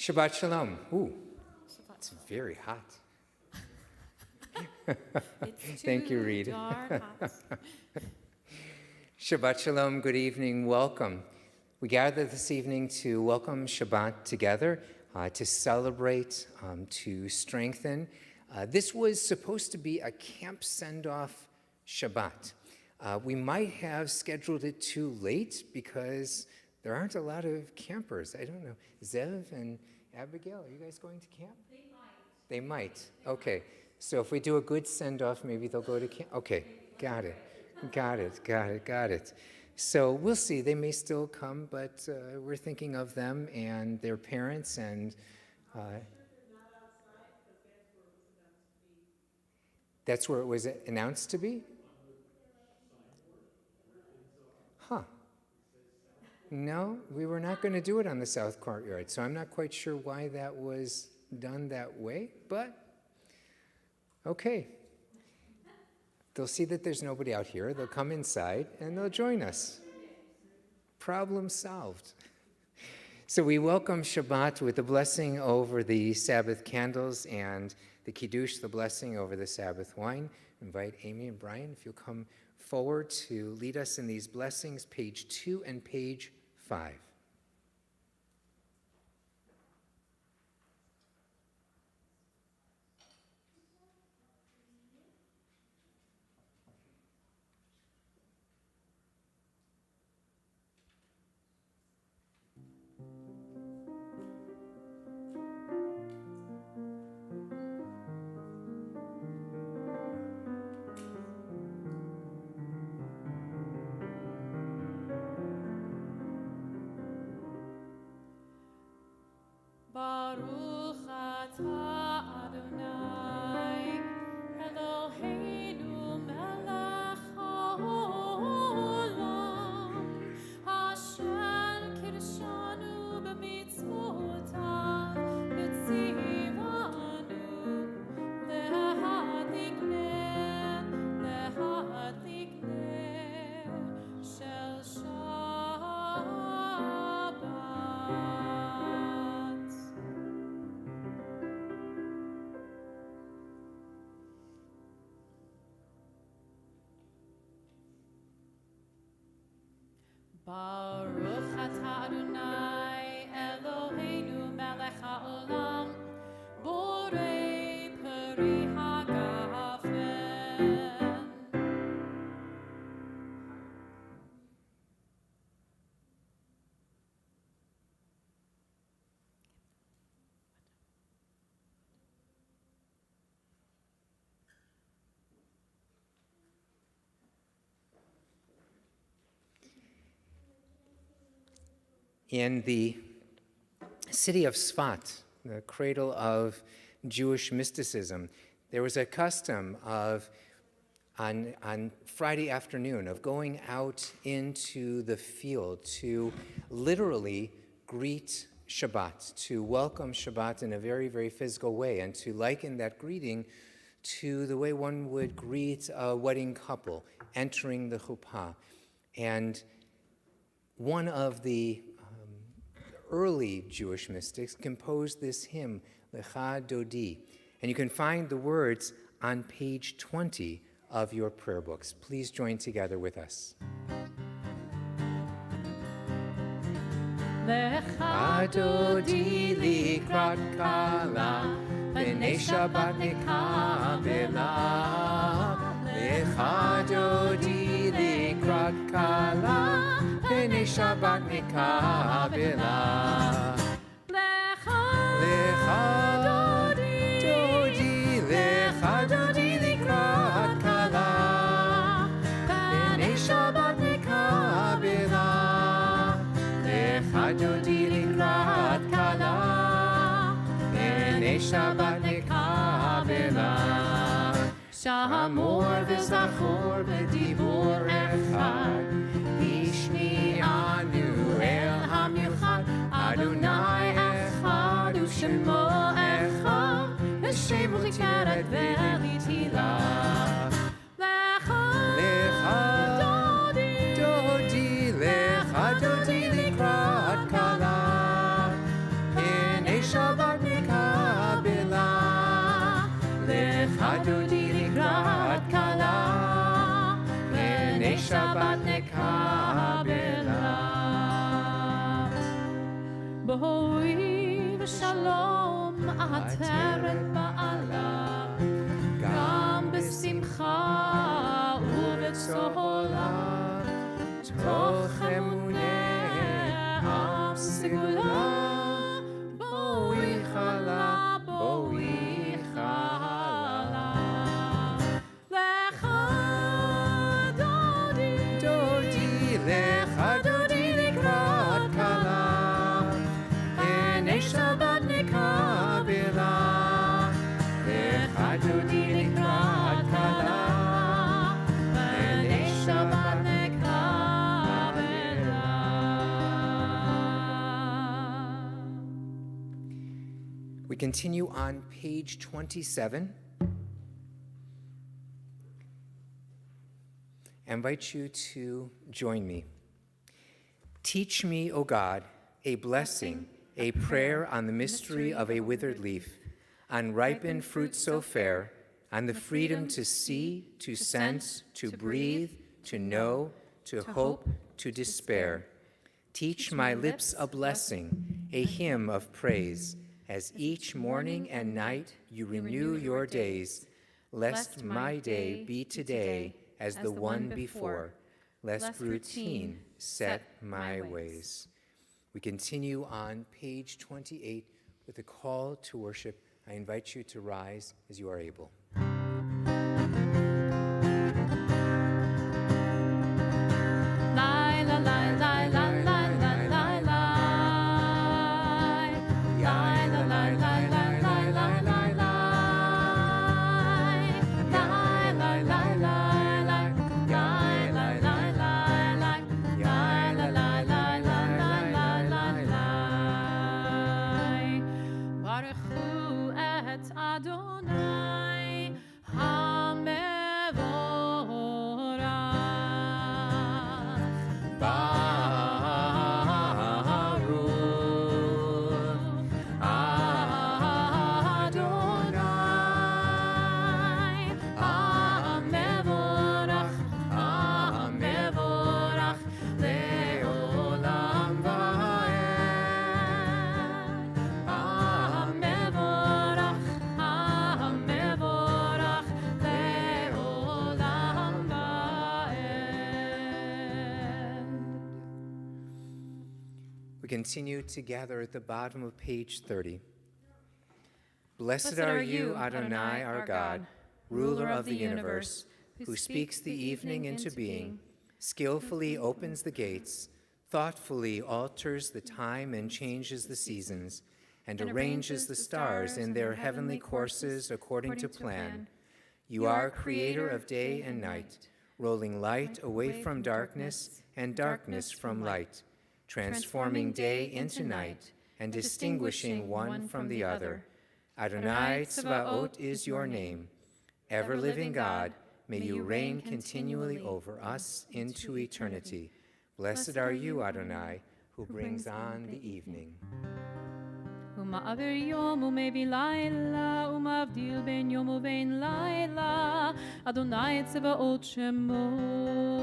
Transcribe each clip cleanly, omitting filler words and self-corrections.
Shabbat Shalom. Ooh, Shabbat it's very hot. It's Thank you, too Reed. darn hot. Shabbat Shalom, good evening, welcome. We gather this evening to welcome Shabbat together, to celebrate, to strengthen. This was supposed to be a camp send-off Shabbat. We might have scheduled it too late because there aren't a lot of campers. I don't know. Zev and Abigail, are you guys going to camp? They might. Okay. So if we do a good send-off, maybe they'll go to camp. Okay. Got it. So we'll see. They may still come, but we're thinking of them and their parents and... That's where it was announced to be? Huh. No, we were not going to do it on the South Courtyard, so I'm not quite sure why that was done that way, but okay. They'll see that there's nobody out here, they'll come inside, and they'll join us. Problem solved. So we welcome Shabbat with the blessing over the Sabbath candles and the Kiddush, the blessing over the Sabbath wine. Invite Amy and Brian, if you'll come forward to lead us in these blessings, page 2 and page 5. Baruch atah Adonai, Eloheinu melech haolam, asher kirshanu b'mitzvotav, v'tzivanu lehadlik ner shel Shabbat. Baruch atah Adonai Eloheinu melech haolam borei peri hagafen. In the city of Sfat, the cradle of Jewish mysticism, there was a custom of, on Friday afternoon, of going out into the field to literally greet Shabbat, to welcome Shabbat in a very, very physical way, and to liken that greeting to the way one would greet a wedding couple entering the chuppah. And one of the early Jewish mystics composed this hymn, Lecha Dodi. And you can find the words on page 20 of your prayer books. Please join together with us. Lecha Dodi likrat kala, B'nei Shabbat nikabela. Lecha Dodi likrat kala, B'nei Shabbat nikabela. Lecha Dodi, Lecha Dodi likrat kala, B'nei Shabbat nikabela. Lecha Dodi likrat kala, B'nei Shabbat nikabela. Shamor v'zachor b'dibur echad, Ishmi'anu el hamichad, Adonai echad u'shemo echad, V'shem u'chikaret v'litila. Lecha Dodi, Lecha Dodi likrat kala, B'nei Shabbat בואי ושלום עטרת בעלה, גם בשמחה ובצהלה, תוך אמונה עם סגולה, בואי חלה, בואי חלה. לך דודי, דודי, לך דודי לקראת כלה, הנה שבת נקבלה. לך דודי לקראת כלה, הנה שבת נקבלה. We continue on page 27. I invite you to join me. Teach me, O God, a blessing, a prayer on the mystery of a withered leaf, on ripened fruit so fair, on the freedom to see, to sense, to breathe, to know, to hope, to despair. Teach my lips a blessing, a hymn of praise, as each morning and night you renew your days, lest my day be today as the one before, lest routine set my ways. We continue on page 28 with a call to worship. I invite you to rise as you are able. ברכו את אדוני המבורך. We continue together at the bottom of page 30. Blessed are you, Adonai, our God, ruler of the universe, who speaks the evening into being, skillfully opens the gates, thoughtfully alters the time and changes the seasons, and arranges the stars in their heavenly courses according to plan. You are creator of day and night, rolling light away from darkness and darkness from light, transforming day into night and distinguishing one from the other. Adonai Tzvaot is your name. Ever-living God, may you reign continually over us into eternity. Blessed are you, Adonai, who brings on the evening. ומעביר יום ומביא לילה, ומבדיל בין יום ובין לילה. אדוני צבאות שמו,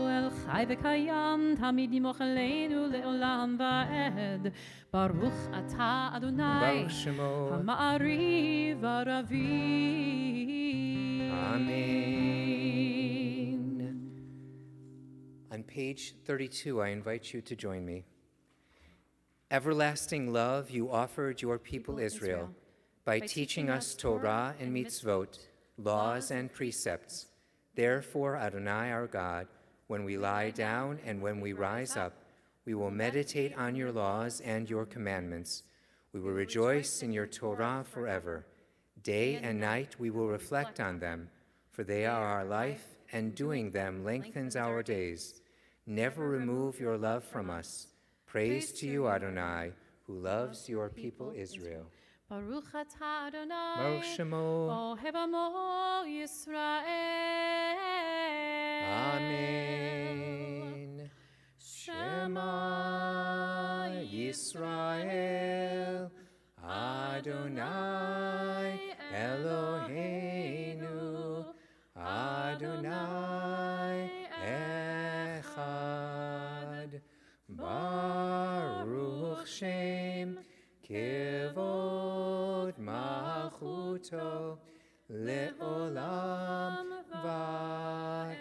אל חי וקיים, תמיד ימוך עלינו לעולם ועד. ברוך אתה אדוני, ברוך שמו, המעריב הרביב. Amen. On page 32, I invite you to join me. Everlasting love you offered your people Israel by teaching us Torah and mitzvot, laws and precepts. Therefore, Adonai our God, when we lie down and when we rise up, we will meditate on your laws and your commandments. We will rejoice in your Torah forever. Day and night we will reflect on them, for they are our life, and doing them lengthens our days. Never remove your love from us. Praise to you, Adonai, who loves your people Israel. ברוך אתה אדוני, Baruch Shemo. אוהב עמו ישראל. Amen. Shema Yisrael, Adonai Eloheinu, Adonai Echad. Baruch Shem כבוד מלכותו לעולם ועד.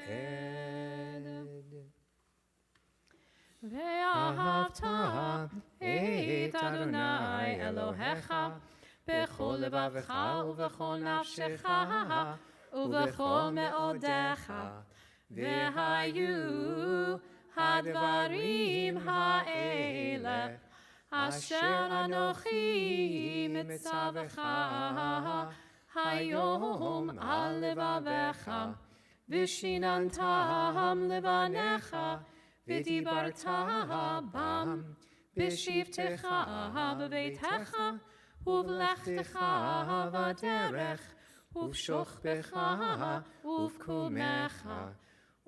ואהבת את אדוני אלוהיך בכל לבבך ובכל נפשך ובכל מאודיך. והיו הדברים האלה אשר אנוכי מצווך היום על לבביך, ושיננתם לבניך, ודיברת בם בשבתך בביתך, ובלכתך בדרך, ובשוכבך ובקומך,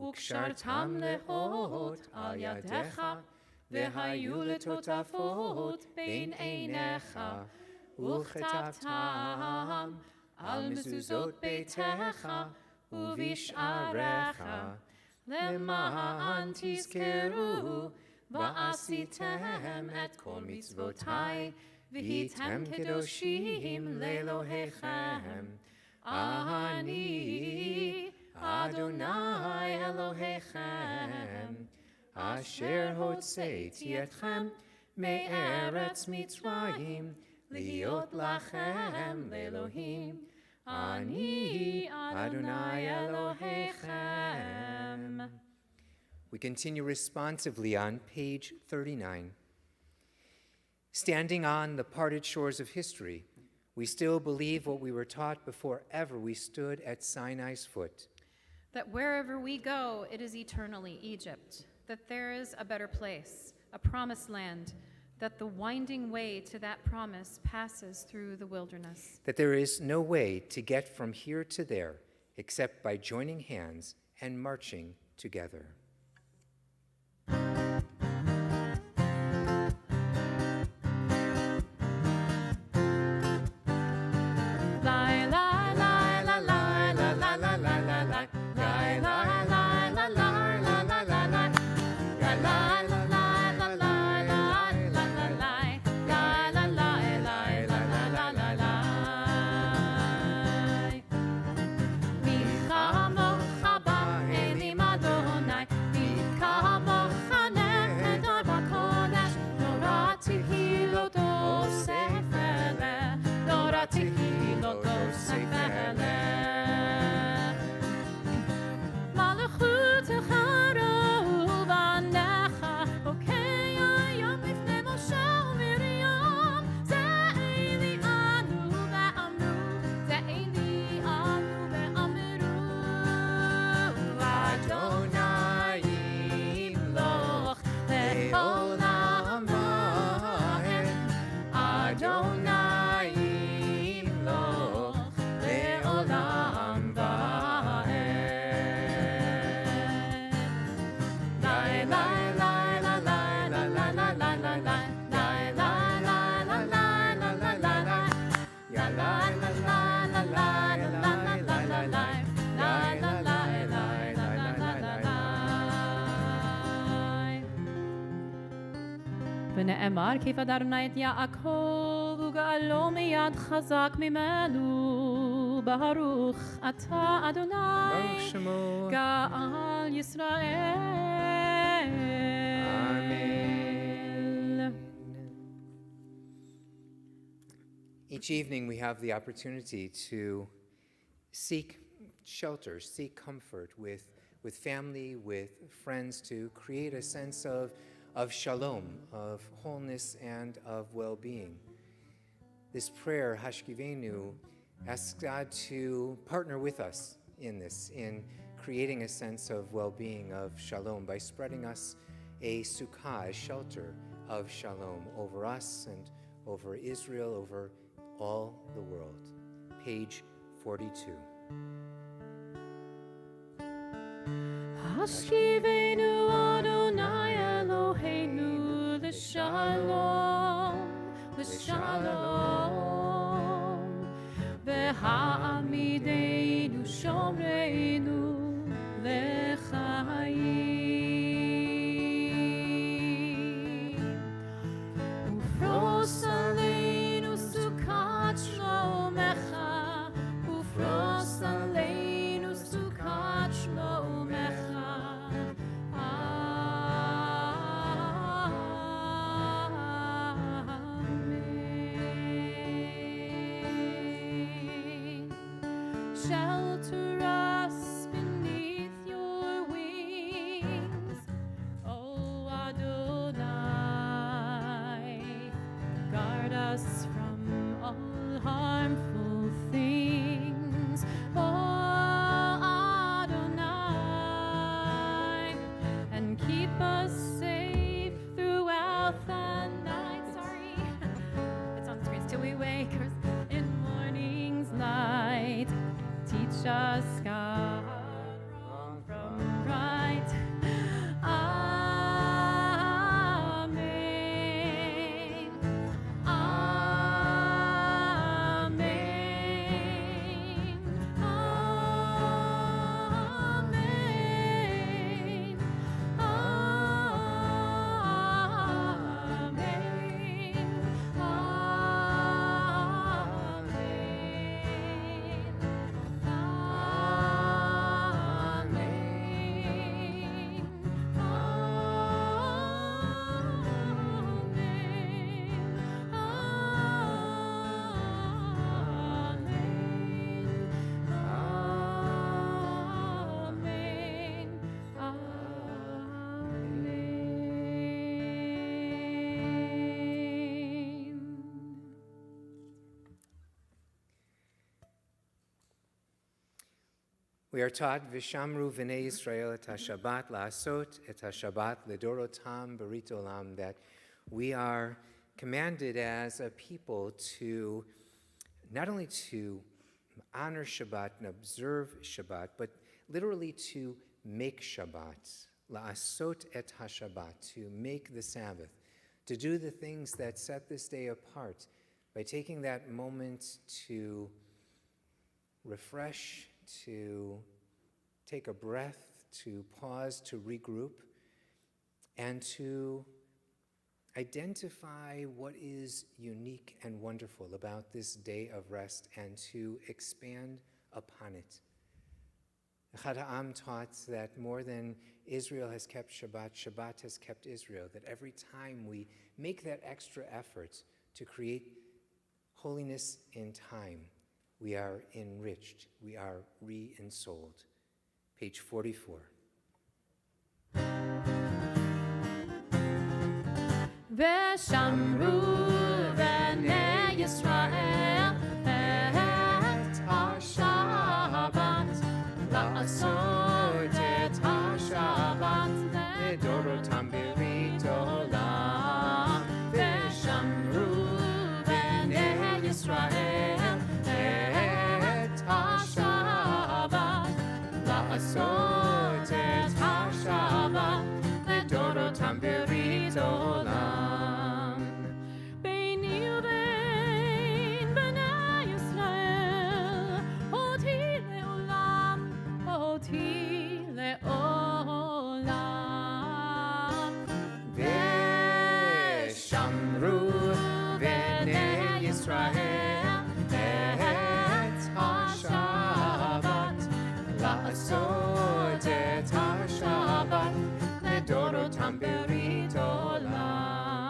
וקשרתם לאות על ידיך, והיו לטוטפות בין עיניך, וכתבתם על מזוזות ביתך ובשעריך, למען תזכרו ועשיתם את כל מצוותי, והייתם קדושים לאלוהיכם. אני אדוני אלוהיכם, אשר הוצאתי אתכם מארץ מצרים, להיות לכם לאלוהים. אני אדוני אלוהיכם. We continue responsively on page 39. Standing on the parted shores of history, we still believe what we were taught before ever we stood at Sinai's foot. That wherever we go, it is eternally Egypt, that there is a better place, a promised land, that the winding way to that promise passes through the wilderness. That there is no way to get from here to there except by joining hands and marching together. ונאמר כיף אדוני את יעקב וגאלו מיד חזק ממנו, ברוך אתה אדוני ברוך שמו גאל ישראל. Amen. Each evening we have the opportunity to seek shelter, seek comfort with family, with friends, to create a sense of shalom, of wholeness, and of well-being. This prayer, Hashkivenu, asks God to partner with us in this, in creating a sense of well-being, of shalom, by spreading us a sukkah, a shelter of shalom over us and over Israel, over all the world. Page 42. Hashkivenu Adonai Eloheinu l'shalom, l'shalom, v'ha'amidenu shomreinu l'chaim, ufros aleinu guard us from all harmful things. O Adonai, and keep us safe throughout the night. Sorry, it's on the screens. Till we wake in morning's light. Teach us, God, wrong from right. Amen. Amen. Amen. We are taught, Vishamru v'nei Yisrael et ha-Shabbat la'asot et ha-Shabbat ledorotam berit olam, that we are commanded as a people to not only to honor Shabbat and observe Shabbat, but literally to make Shabbat, la'asot et ha-Shabbat, to make the Sabbath, to do the things that set this day apart by taking that moment to refresh, to take a breath, to pause, to regroup, and to identify what is unique and wonderful about this day of rest and to expand upon it. Echad Ha'am taught that more than Israel has kept Shabbat, Shabbat has kept Israel, that every time we make that extra effort to create holiness in time, we are enriched, we are re-ensouled. Page 44. ושמרו בני ישראל את השבת, לעשות את השבת לדורותם ברית עולם. ושמרו בני ישראל את השבת, לעשות את השבת לדורותם ברית עולם. ביני ובין בני ישראל אותי לעולם, אותי לעולם. ושמרו בני ישראל את השבת, לעשות את השבת לדורותם ברית עולם.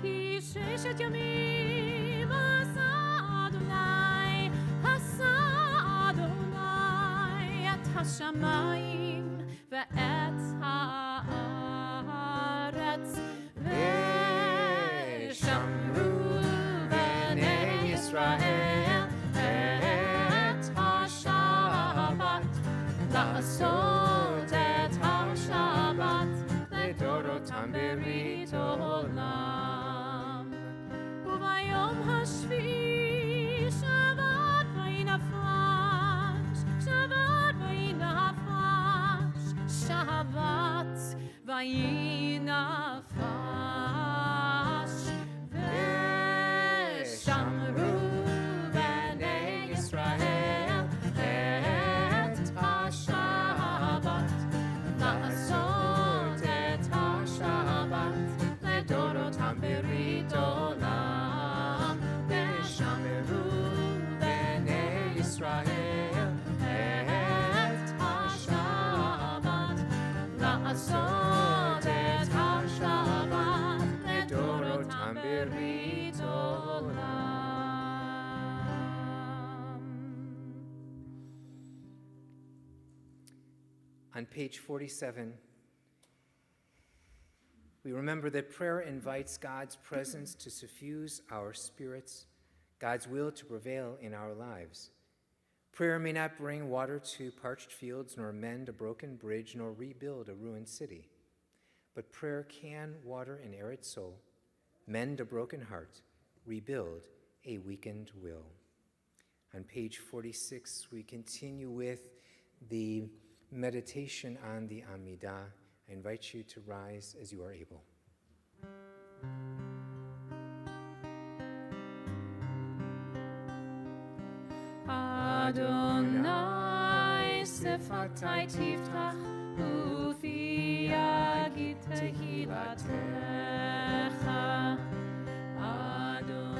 כי ששת ימים עשה אדוני, עשה אדוני את השמיים ואת הארץ. ושמרו בני ישראל את השבת, לעשות את השבת לדורותם ברית עולם. וביום השביעי שבת ויהי נפש, שבת ויהי נפש, שבת ויהי נפש. ושמרו בני ישראל את השבת, לעשות את השבת לדורותם ברית עולם. ושמרו בני ישראל את השבת, לעשות את השבת לדורותם ברית עולם. On page 47, We remember that prayer invites God's presence to suffuse our spirits, God's will to prevail in our lives. Prayer may not bring water to parched fields, nor mend a broken bridge, nor rebuild a ruined city. But prayer can water an arid soul, mend a broken heart, rebuild a weakened will. On page 46, we continue with the meditation on the Amidah. I invite you to rise as you are able. Adonai sefatai tiftach ufi yagid tehilatecha.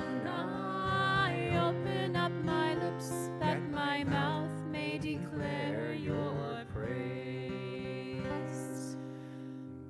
Adonai, open up my lips that my mouth may declare your praise.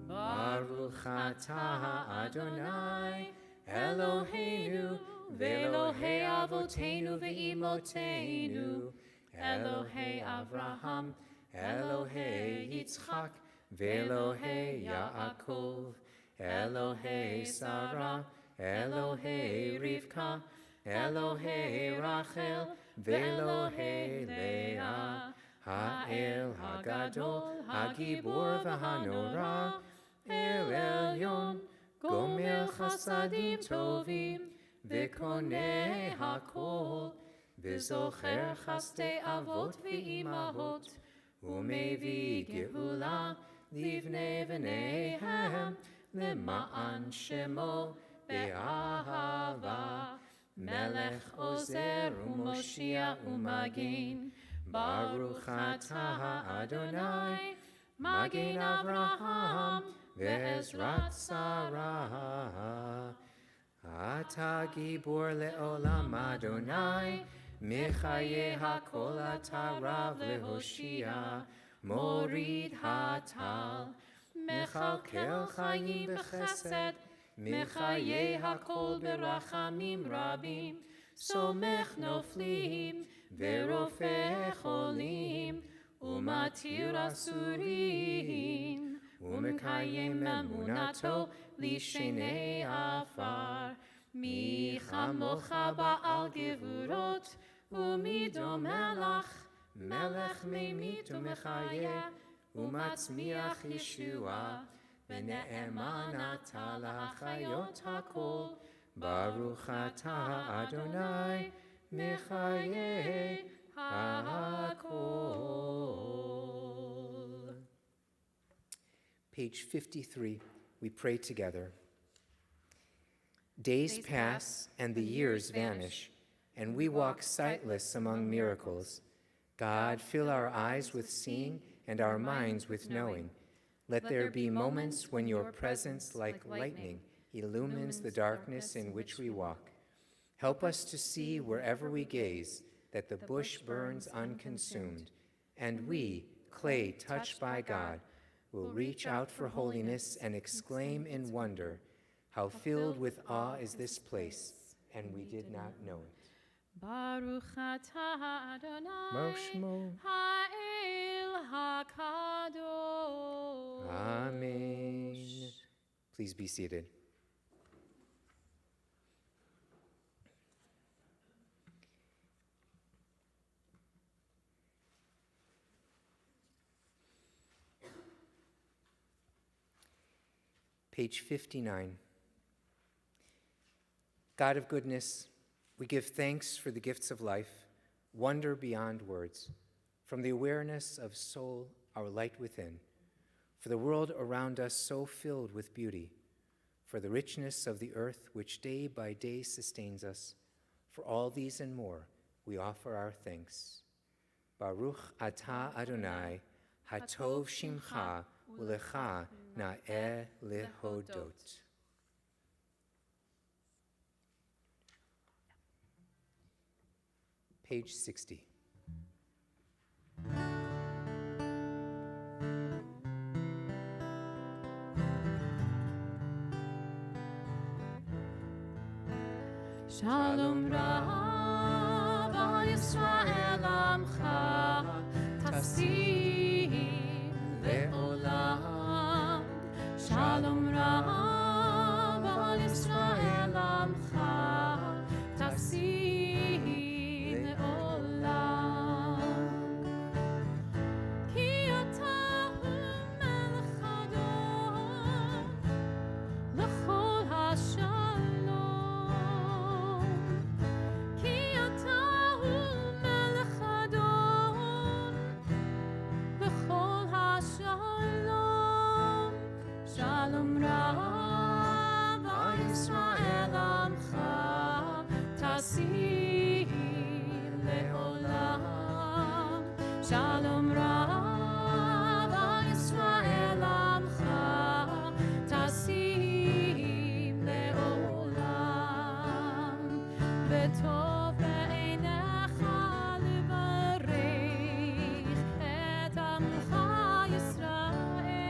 Baruch atah Adonai Eloheinu Ve'Elohei Avotenu ve'Imotenu, Elohei Avraham, Elohei Yitzchak, Ve'Elohei Yaakov, Elohei Sarah, Elohei Rivka, Elohei Rachel, Ve'Elohei Leah, Ha'el Hagadol, Hagibor v'Hanora, El Elyon, Gomer Chasadim Tovim, וקונה הכל, וזוכר חסדי אבות ואימהות, ומביא גאולה לבני בניהם, למען שמו באהבה. מלך עוזר ומושיע ומגן, ברוך אתה אדוני, מגן אברהם ועזרת שרה. אתה גיבור לעולם אדוני, מחיי הכל אתה רב להושיע, מוריד הטל, מכלכל חיים בחסד, מחיי הכל ברחמים רבים, סומך נופלים ורופא חולים, ומתיר אסורים, ומקיים אמונתו לשני עפר. מי כמוך בעל גבורות, ומי דומה לך, מלך ממית ומחיה, ומצמיח ישועה, ונאמן אתה לחיות הכל. ברוך אתה אדוני, מחיי הכל. Page 53, we pray together. Days pass and the years vanish, and we walk sightless among miracles. God, fill our eyes with seeing and our minds with knowing. Let there be moments when your presence, like lightning, illumines the darkness in which we walk. Help us to see wherever we gaze that the bush burns unconsumed, and we, clay touched by God, will reach out for holiness and exclaim in wonder, how filled with awe is this place, and we did not know it. Baruch atah Adonai, Moshmo. Ha'el HaKadosh. Amen. Please be seated. Page 59. God of goodness, we give thanks for the gifts of life, wonder beyond words, from the awareness of soul, our light within, for the world around us so filled with beauty, for the richness of the earth which day by day sustains us. For all these and more, we offer our thanks. Baruch atah Adonai, hatov shimcha, ulecha na'eh lehodot. Page 60. Shalom Rav al Yisrael Amcha Tasim Le'olam. Shalom Rav al Yisrael Amcha Tasih Le'olam Ki Ata Hu Melech Adon L'chol HaShalom Ki Ata Hu Melech Adon L'chol HaShalom Shalom Rav al Yisrael Amcha Tasih Le'olam Shalom Rav al Yisrael Amcha Tasih Le'olam V'tov be'einecha levarech et amcha Yisrael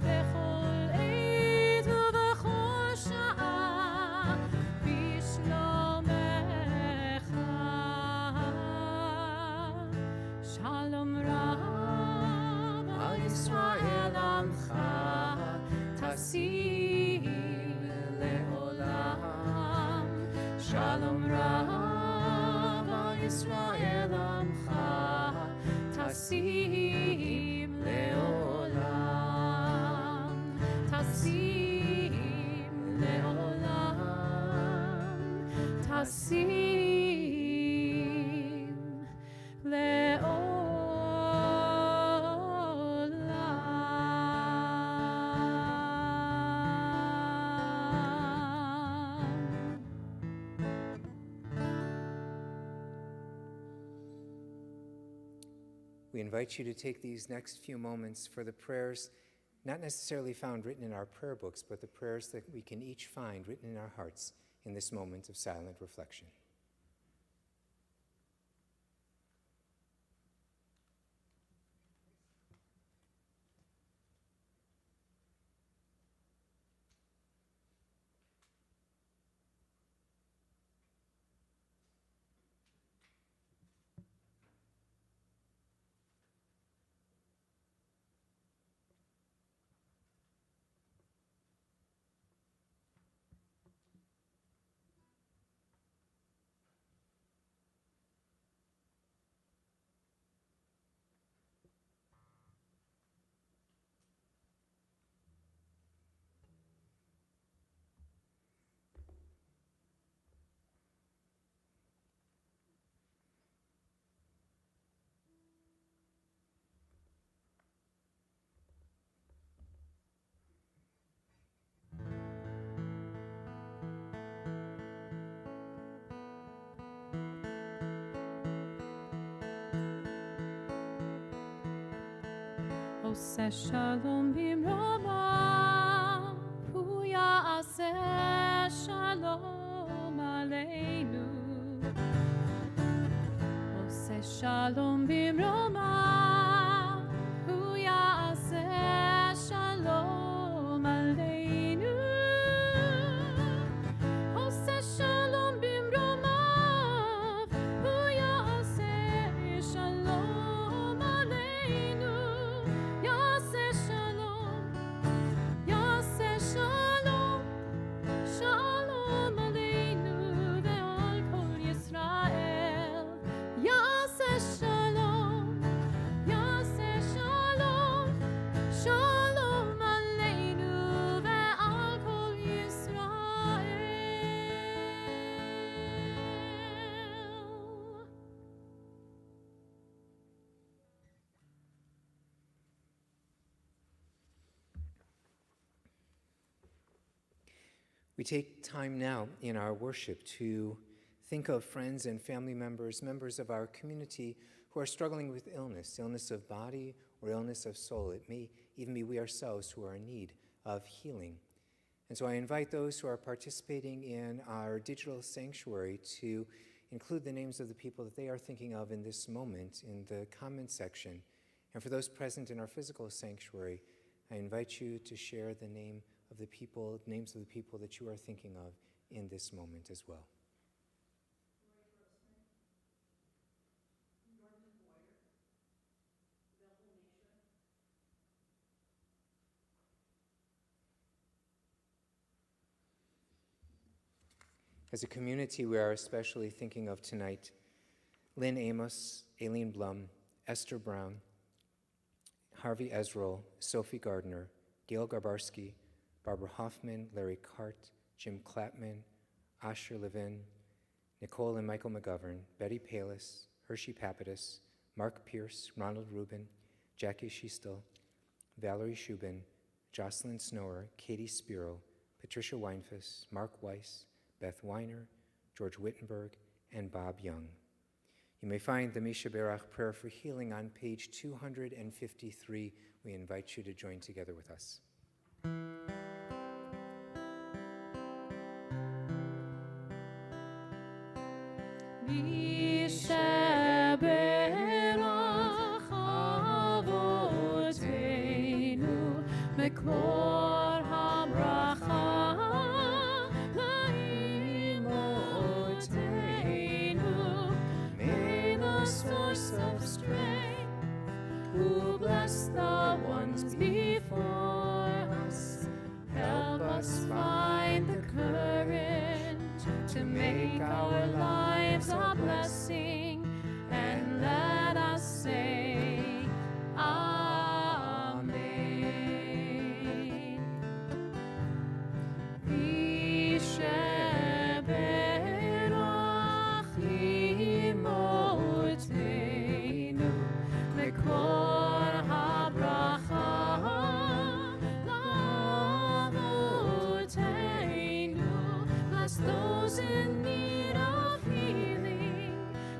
bechol עת ובכל שעה בשלומך Shalom Rav al Yisrael Amcha Tasih Le'olam Shalom Rav al Yisrael Amcha Tasih Le'olam Tasih Le'olam Tasih Le'olam We invite you to take these next few moments for the prayers not necessarily found written in our prayer books, but the prayers that we can each find written in our hearts in this moment of silent reflection. עושה שלום במרומיו, הוא יעשה שלום עלינו. עושה שלום במרומיו, הוא יעשה שלום עלינו. עושה שלום במרומיו, הוא יעשה שלום עלינו. יעשה שלום, יעשה שלום, שלום עלינו ועל כל ישראל. יעשה שלום, יעשה שלום, שלום עלינו ועל כל ישראל. We take time now in our worship to think of friends and family members, members of our community who are struggling with illness, illness of body or illness of soul. It may even be we ourselves who are in need of healing. And so I invite those who are participating in our digital sanctuary to include the names of the people that they are thinking of in this moment in the comment section. And for those present in our physical sanctuary, I invite you to share the names of the people that you are thinking of in this moment as well. As a community, we are especially thinking of tonight Lynn Amos, Aileen Blum, Esther Brown, Harvey Ezrell, Sophie Gardner, Gail Garbarski, Barbara Hoffman, Larry Cart, Jim Clapman, Asher Levin, Nicole and Michael McGovern, Betty Palis, Hershey Papadis, Mark Pierce, Ronald Rubin, Jackie Schiestel, Valerie Shubin, Jocelyn Snower, Katie Spiro, Patricia Weinfuss, Mark Weiss, Beth Weiner, George Wittenberg, and Bob Young. You may find the Misha Berach Prayer for Healing on page 253. We invite you to join together with us. Misha Berach Avoteinu Mekor HaBracha La'imotenu. May the source of strength, who bless the ones before us, help us find the courage to make our lives a blessing, and let us say Amen. Misha Berach Imotenu Mekor HaBracha La'avotenu. Bless those in need of healing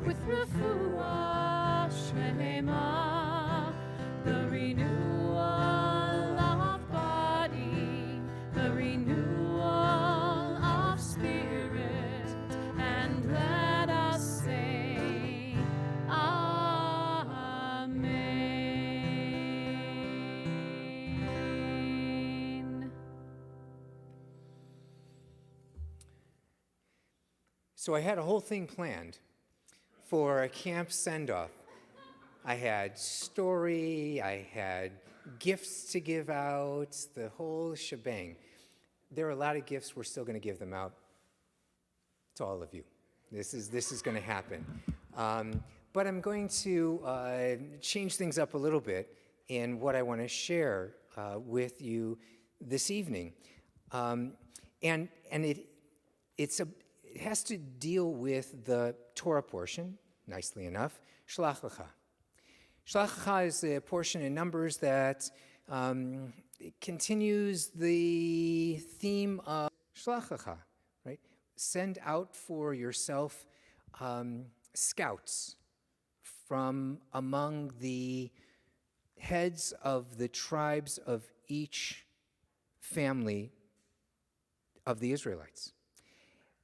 with refuah shlema, the renewal of body, the renewal of spirit, and let us say Amen. So I had a whole thing planned for a camp send-off. I had story, I had gifts to give out, the whole shebang. There are a lot of gifts, we're still going to give them out to all of you. This is going to happen. But I'm going to change things up a little bit in what I want to share with you this evening. And it has to deal with the Torah portion, nicely enough, Shlach Lecha. Shlach Lecha is a portion in Numbers that continues the theme of Shlach Lecha, right? Send out for yourself scouts from among the heads of the tribes of each family of the Israelites.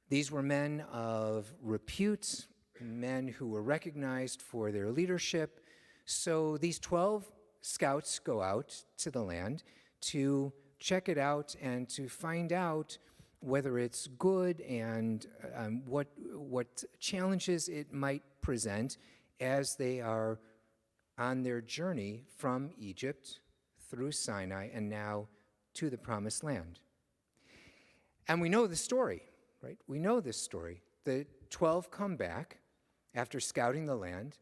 These were men of repute, men who were recognized for their leadership. So these 12 scouts go out to the land to check it out and to find out whether it's good and what challenges it might present as they are on their journey from Egypt through Sinai and now to the Promised Land. And we know the story. Right? We know this story. The 12 come back after scouting the land,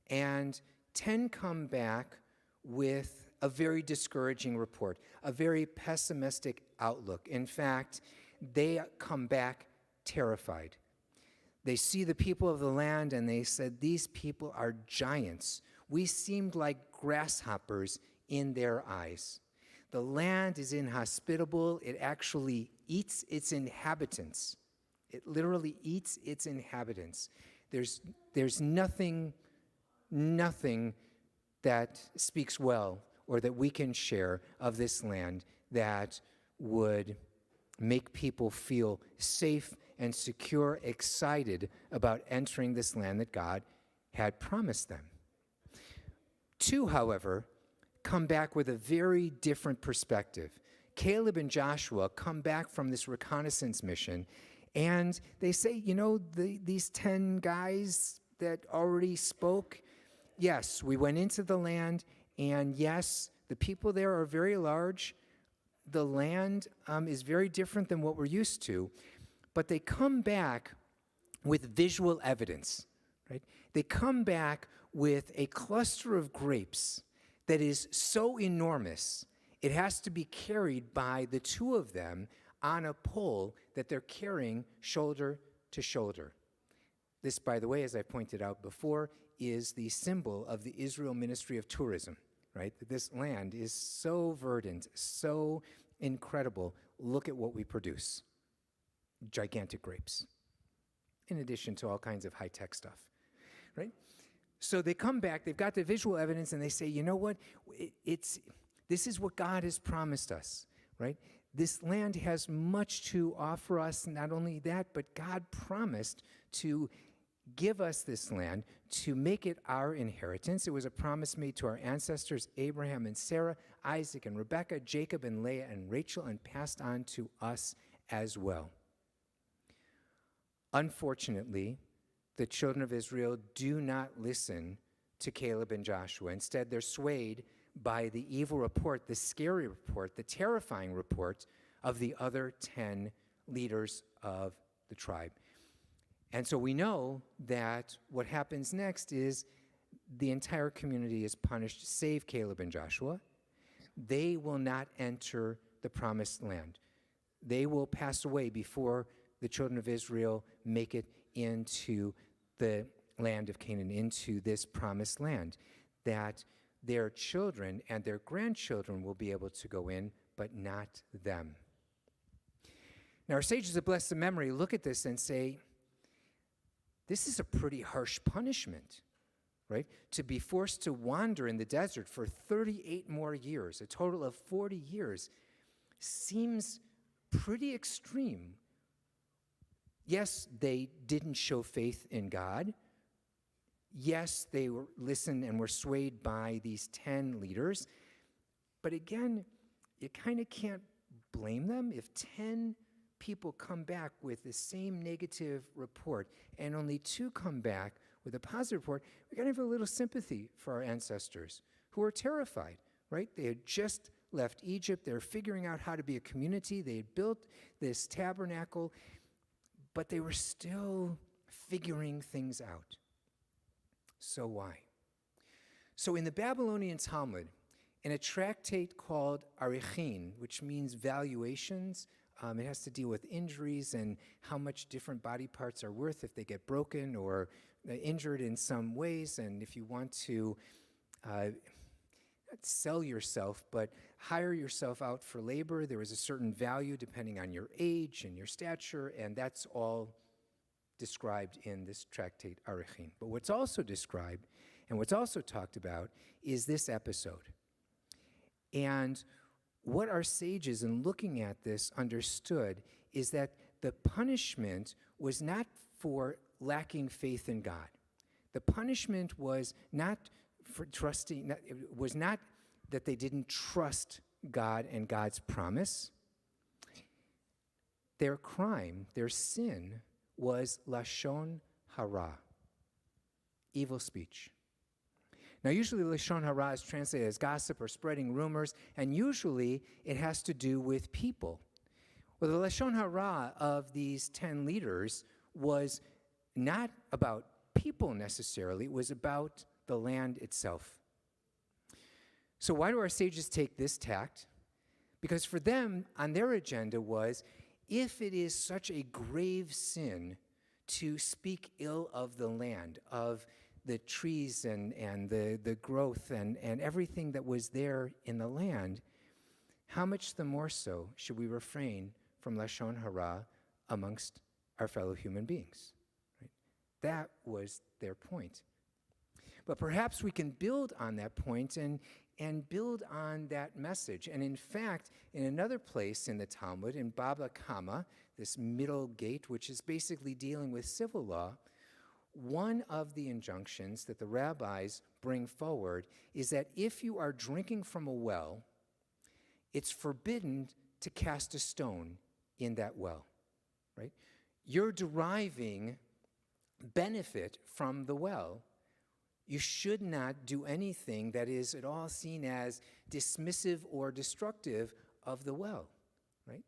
and 10 come back with a very discouraging report, a very pessimistic outlook. In fact, they come back terrified. They see the people of the land and they said, "These people are giants. We seemed like grasshoppers in their eyes. The land is inhospitable. It actually eats its inhabitants." It literally eats its inhabitants. There's nothing that speaks well or that we can share of this land that would make people feel safe and secure, excited about entering this land that God had promised them. 2, however, come back with a very different perspective. Caleb and Joshua come back from this reconnaissance mission, and they say, these 10 guys that already spoke, yes, we went into the land, and yes, the people there are very large. The land is very different than what we're used to. but they come back with visual evidence, right? They come back with a cluster of grapes that is so enormous, it has to be carried by the two of them on a pole that they're carrying shoulder to shoulder. This, by the way, as I pointed out before, is the symbol of the Israel Ministry of Tourism, right? This land is so verdant, so incredible. Look at what we produce. Gigantic grapes, in addition to all kinds of high-tech stuff, right? So they come back, they've got the visual evidence, and they say, you know what? This is what God has promised us, right? This land has much to offer us. Not only that, but God promised to give us this land, to make it our inheritance. It was a promise made to our ancestors, Abraham and Sarah, Isaac and Rebekah, Jacob and Leah and Rachel, and passed on to us as well. Unfortunately, the children of Israel do not listen to Caleb and Joshua. Instead, they're swayed by the evil report, the scary report, the terrifying report of the other 10 leaders of the tribe. And so we know that what happens next is the entire community is punished, save Caleb and Joshua. They will not enter the promised land. They will pass away before the children of Israel make it into the land of Canaan, into this promised land, that their children and their grandchildren will be able to go in, but not them. Now, our sages of blessed memory look at this and say, this is a pretty harsh punishment, right? To be forced to wander in the desert for 38 more years, a total of 40 years, seems pretty extreme. Yes, they didn't show faith in God. Yes, they listened and were swayed by these 10 leaders. But again, you kind of can't blame them if 10 people come back with the same negative report and only 2 come back with a positive report. We got to have a little sympathy for our ancestors who are terrified, right? They had just left Egypt. They were figuring out how to be a community. They had built this tabernacle, but they were still figuring things out. So why? So in the Babylonian Talmud, in a tractate called Arichin, which means valuations, it has to deal with injuries and how much different body parts are worth if they get broken or injured in some ways. And if you want to not sell yourself, but hire yourself out for labor, there is a certain value depending on your age and your stature, and that's all described in this tractate Arichin. But what's also described and what's also talked about is this episode. And what our sages, in looking at this, understood is that the punishment was not for lacking faith in God. The punishment was not for trusting, it was not that they didn't trust God and God's promise. Their crime, their sin, was lashon hara, evil speech. Now, usually lashon hara is translated as gossip or spreading rumors, and usually it has to do with people. Well, the lashon hara of these 10 leaders was not about people necessarily, it was about the land itself. So why do our sages take this tact? Because for them, on their agenda was, if it is such a grave sin to speak ill of the land, of the trees and the growth and everything that was there in the land, how much the more so should we refrain from lashon hara amongst our fellow human beings? Right? That was their point. But perhaps we can build on that point and build on that message. And in fact, in another place in the Talmud, in Baba Kama, this middle gate, which is basically dealing with civil law, one of the injunctions that the rabbis bring forward is that if you are drinking from a well, it's forbidden to cast a stone in that well, right? You're deriving benefit from the well. You should not do anything that is at all seen as dismissive or destructive of the well, right?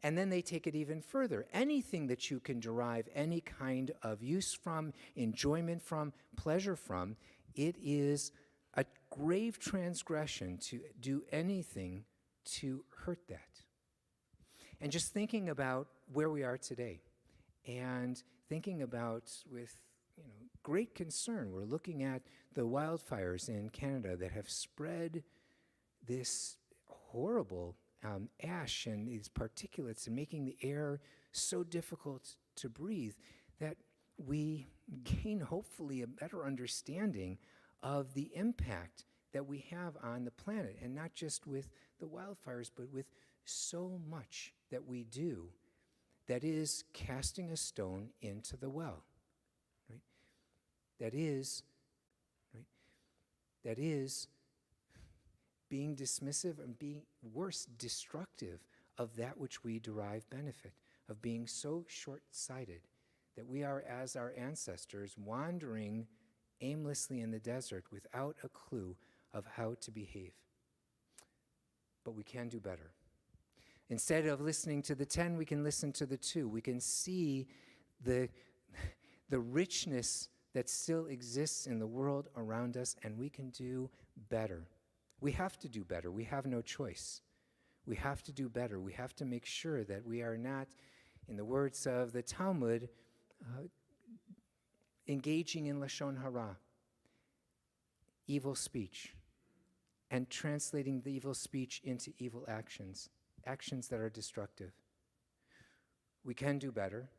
And then they take it even further. Anything that you can derive any kind of use from, enjoyment from, pleasure from, it is a grave transgression to do anything to hurt that. And just thinking about where we are today, and thinking about with great concern, we're looking at the wildfires in Canada that have spread this horrible ash and these particulates and making the air so difficult to breathe, that we gain hopefully a better understanding of the impact that we have on the planet, and not just with the wildfires, but with so much that we do that is casting a stone into the well, right? That is being dismissive and being worse, destructive of that which we derive benefit, of being so short-sighted that we are, as our ancestors, wandering aimlessly in the desert without a clue of how to behave. But we can do better. Instead of listening to the 10, we can listen to the 2. We can see the richness that still exists in the world around us, and we can do better. We have to do better. We have no choice. We have to do better. We have to make sure that we are not, in the words of the Talmud, engaging in Lashon Hara, evil speech, and translating the evil speech into evil actions, actions that are destructive. We can do better.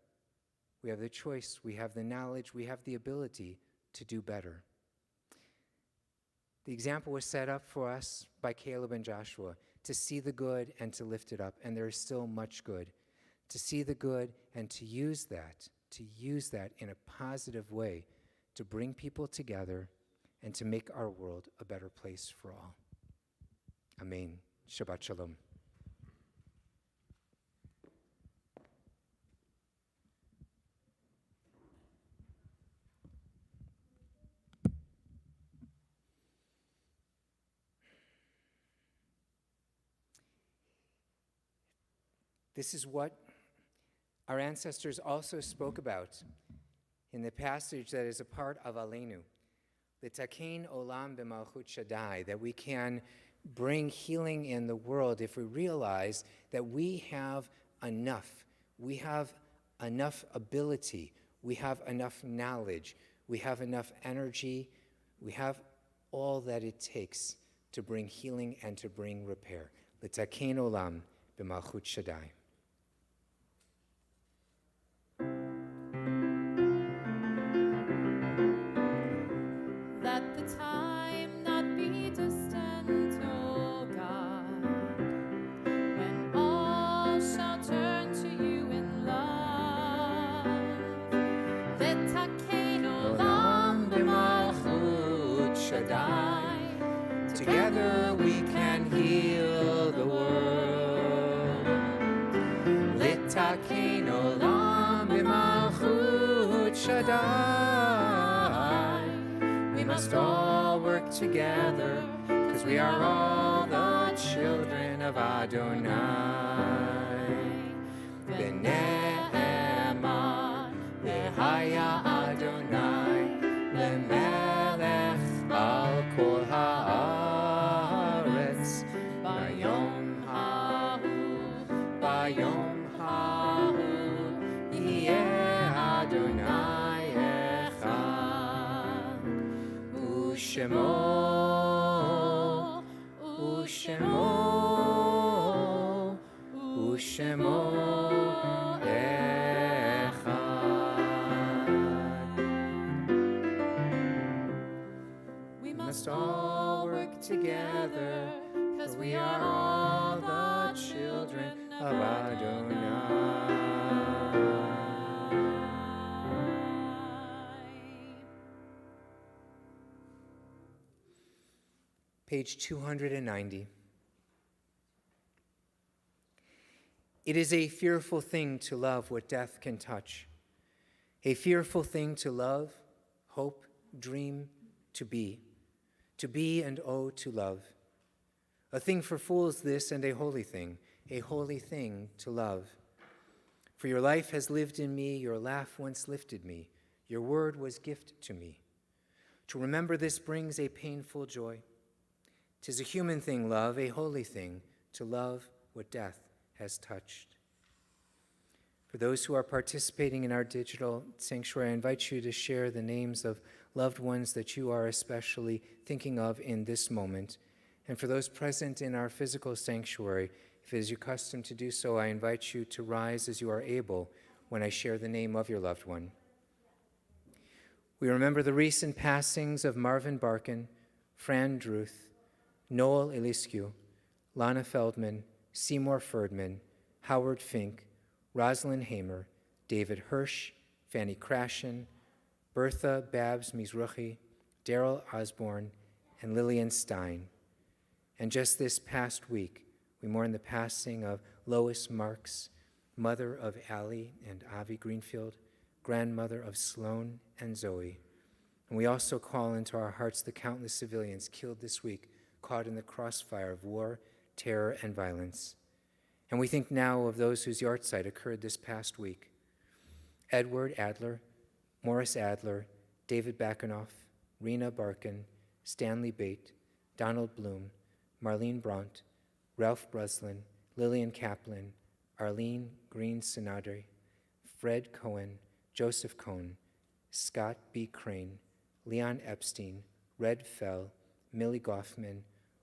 We have the choice, we have the knowledge, we have the ability to do better. The example was set up for us by Caleb and Joshua, to see the good and to lift it up, and there is still much good. To see the good and to use that in a positive way to bring people together and to make our world a better place for all. Amen. Shabbat Shalom. This is what our ancestors also spoke about in the passage that is a part of Aleinu, L'takein olam b'malchut Shaddai, that we can bring healing in the world if we realize that we have enough ability, we have enough knowledge, we have enough energy, we have all that it takes to bring healing and to bring repair. L'takein olam b'malchut Shaddai. Let the time not be distant, O God, when all shall turn to you in love. L'takein olam b'malchut Shaddai. Together we can heal the world. L'takein olam b'malchut Shaddai. We must all work together, because we are all the children of Adonai. B'ne'eman v'haya Adonai lemelech al kol haaretz. Bayom hahu yeh Adonai echad. Ushemo echad. We must all work together, because we are all the children of Adonai. Page 290. It is a fearful thing to love what death can touch. A fearful thing to love, hope, dream, to be and oh, to love. A thing for fools this, and a holy thing, a holy thing to love. For your life has lived in me, your laugh once lifted me, your word was gift to me. To remember this brings a painful joy. 'Tis a human thing, love, a holy thing, to love what death has touched. For those who are participating in our digital sanctuary, I invite you to share the names of loved ones that you are especially thinking of in this moment. And for those present in our physical sanctuary, if it is your custom to do so, I invite you to rise as you are able when I share the name of your loved one. We remember the recent passings of Marvin Barkin, Fran Druth, Noel Eliscu, Lana Feldman, Seymour Ferdman, Howard Fink, Rosalind Hamer, David Hirsch, Fanny Krashen, Bertha Babs Mizruchi, Daryl Osborne, and Lillian Stein. And just this past week, we mourn the passing of Lois Marks, mother of Allie and Avi Greenfield, grandmother of Sloan and Zoe. And we also call into our hearts the countless civilians killed this week, caught in the crossfire of war, terror, and violence. And we think now of those whose yahrzeit occurred this past week. Edward Adler, Morris Adler, David Bakanoff, Rena Barkin, Stanley Bate, Donald Bloom, Marlene Brandt, Ralph Breslin, Lillian Kaplan, Arlene Green Sinadri, Fred Cohen, Joseph Cohn, Scott B. Crane, Leon Epstein, Red Fell, Millie Goffman,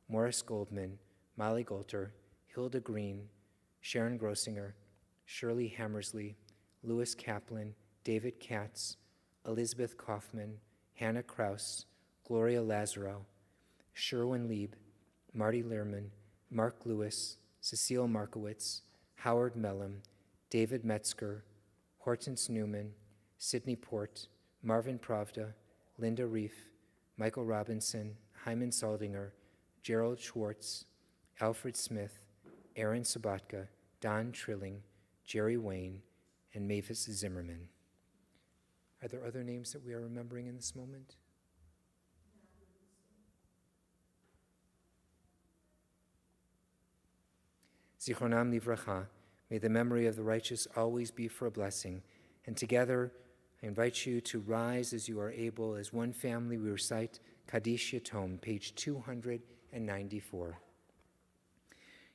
Morris Goldman, Molly Golter, Hilda Green, Sharon Grossinger, Shirley Hammersley, Louis Kaplan, David Katz, Elizabeth Kaufman, Hannah Kraus, Gloria Lazaro, Sherwin Lieb, Marty Lehrman, Mark Lewis, Cecile Markowitz, Howard Mellum, David Metzger, Hortense Newman, Sidney Port, Marvin Pravda, Linda Reif, Michael Robinson, Hyman Saldinger, Gerald Schwartz, Alfred Smith, Aaron Sabatka, Don Trilling, Jerry Wayne, and Mavis Zimmerman. Are there other names that we are remembering in this moment? Zichronam livracha, may the memory of the righteous always be for a blessing. And together, I invite you to rise as you are able. As one family, we recite Kaddish Yatom, page 294.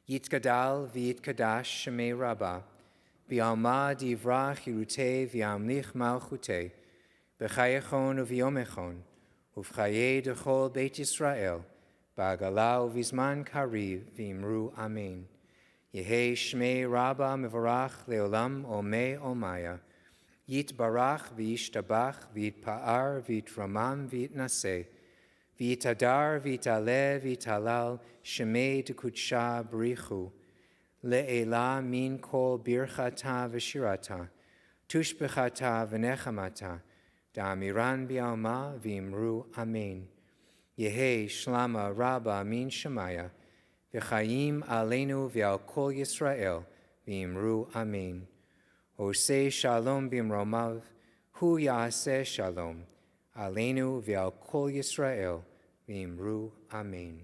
Yitkadal v'yitkadash shemei Rabbah, v'alma divrach yirutei v'yamlich malchutei, b'chayechon u'v'yomechon, u'v'chayei dechol Beit Yisrael, ba'agala u'v'zman kariv v'imru amen. Yehei shmei Rabbah mevarach leolam omei omaya, yitbarach v'yishtabach v'yitpa'ar v'yitramam v'yitnaseh, v'yitadar v'yitale v'yitalal shemei dekudsha b'richu, le'ela min kol birchata v'shirata, tushbechata v'nechamata, da'amiran bi'alma v'imru amen. Yehei shlama Rabbah min shemaya, v'chayim aleinu v'al kol Yisrael v'imru amen. Oseh shalom b'imromav, hu ya'aseh shalom, aleinu v'al kol Yisrael v'imru amen.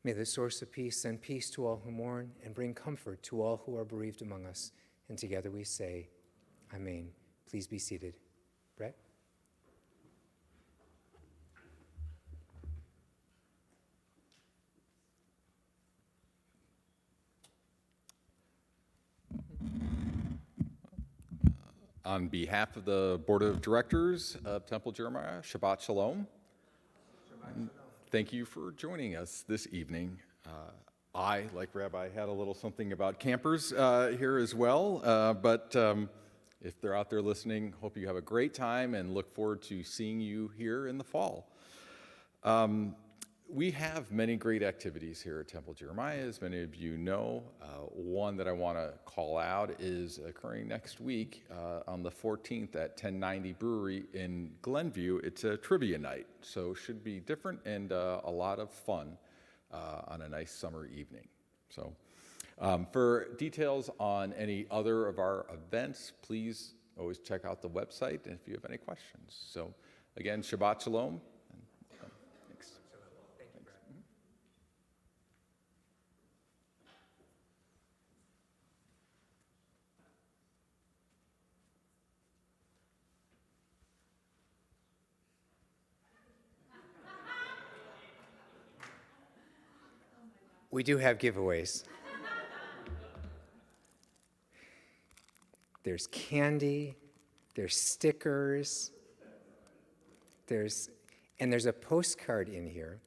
May the source of peace send peace to all who mourn and bring comfort to all who are bereaved among us. And together we say, Amen. Please be seated. Brett? On behalf of the Board of Directors of Temple Jeremiah, Shabbat Shalom. Thank you for joining us this evening. I, like Rabbi, had a little something about campers here as well, but if they're out there listening, hope you have a great time and look forward to seeing you here in the fall. We have many great activities here at Temple Jeremiah, as many of you know. One that I want to call out is occurring next week on the 14th at 1090 Brewery in Glenview. It's a trivia night, so it should be different and a lot of fun on a nice summer evening. So for details on any other of our events, please always check out the website if you have any questions. So again, Shabbat Shalom. Thanks. We do have giveaways. There's candy, there's stickers, there's a postcard in here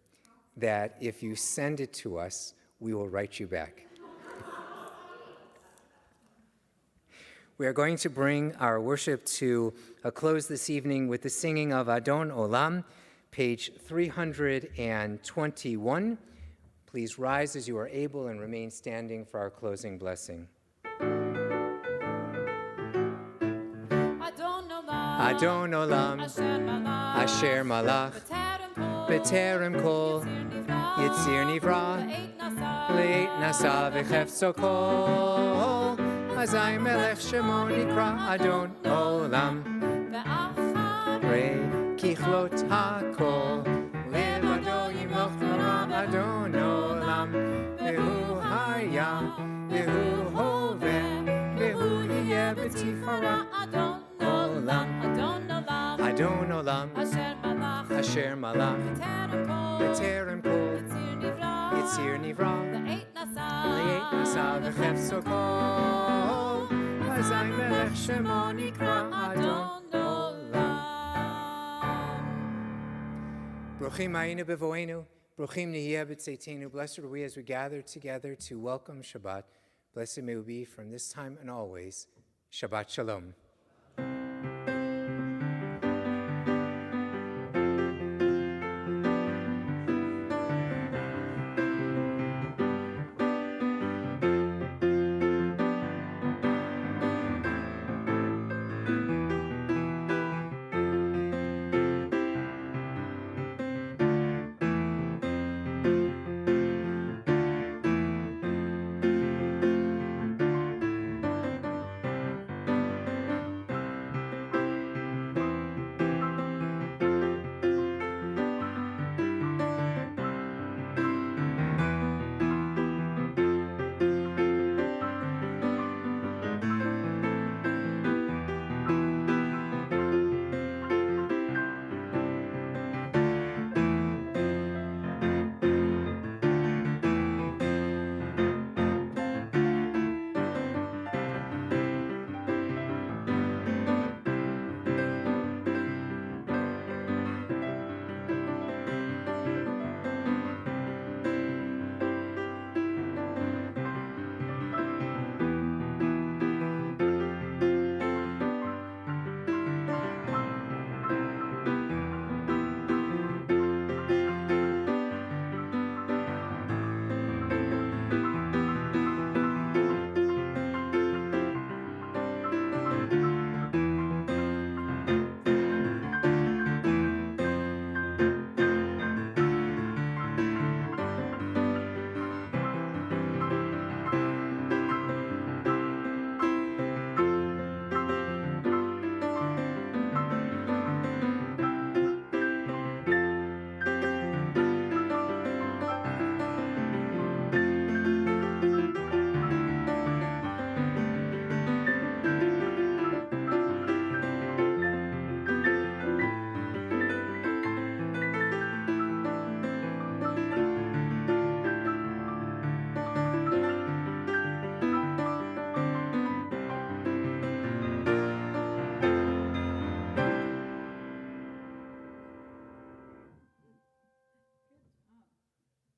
that if you send it to us, we will write you back. We are going to bring our worship to a close this evening with the singing of Adon Olam, page 321. Please rise as you are able and remain standing for our closing blessing. Adon Olam, Asher Malach, B'terem Kol, Yitzir Nivra, Le'et Nasa V'chefzo Kol, Azai Melech Shemo Nikra Adon Olam, Rei Kichlot HaKol, Levado Yimloch Noram Adon Olam, Vehu Haya, Vehu Hoveh, Vehu Yeh B'tifara Adon Adon Olam, Asher Malach, B'terem Kol, Yitzir Nivra, Le'et Nasa V'chefzo Kol, Azai Melech Shemo Nikra Adon Olam. Bruchim Hayinu B'voenu, Bruchim Nihiyeh B'tzeitenu. Blessed are we as we gather together to welcome Shabbat. Blessed may we be from this time and always. Shabbat Shalom.